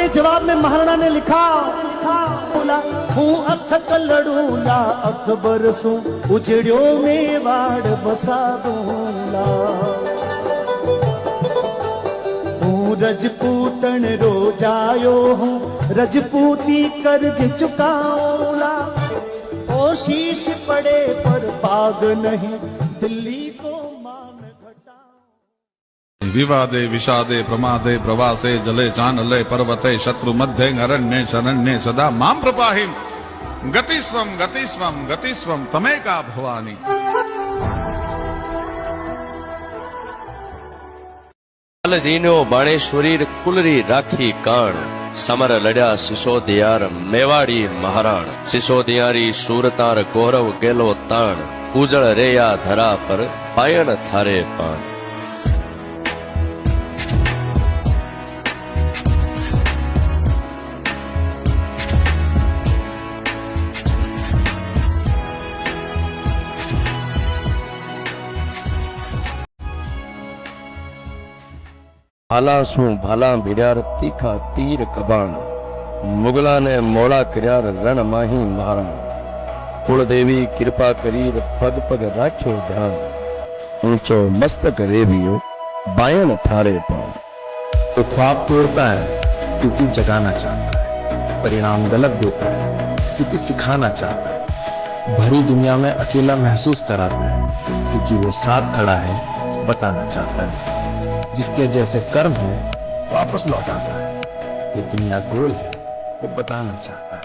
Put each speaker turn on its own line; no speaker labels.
के जवाब में महाराणा ने लिखा, बोला हूँ अख कलड़ूला अकबर सू उजड़ियो मेवाड़ बसा दूला। हूँ रजपूतन रोजायो हूँ रजपूती कर्ज चुकाऊला। ओ शीश पड़े पर पाग नहीं दिल्ली को मान घटा।
विवादे विषादे प्रमादे प्रवासे जले चानले पर्वते शत्रु मध्ये अरण्ये शरण्ये सदा मां प्रपाहि गतिस्वम गतिस्वम गतिस्वम तमेका भवानी।
दीनो बाणेश्वरी कुलरी राखी कान समर लड़या सिसोदियार मेवाड़ी महाराण। सिसोदियारी सूरतार गौरव गेलो ताण उजळ रेया धरा पर पायण थारे पान। भाला सू भाला भिड़्यार तीखा तीर कबाण। मुगला ने मोड़ा कर्यार रण माही महारण। कुलदेवी कृपा करीर पग पग राख्यो ध्यान। ऊंचो मस्तक रेवियो बायण थारे पान।
तो ख्वाब तोड़ता है क्योंकि जगाना चाहता है, परिणाम गलत देता है क्योंकि सिखाना चाहता है। भरी दुनिया में अकेला महसूस कराता है क्योंकि वो साथ खड़ा है, बताना चाहता है। जिसके जैसे कर्म है वापस लौटाता है। ये दुनिया गोल है, वो बताना चाहता है।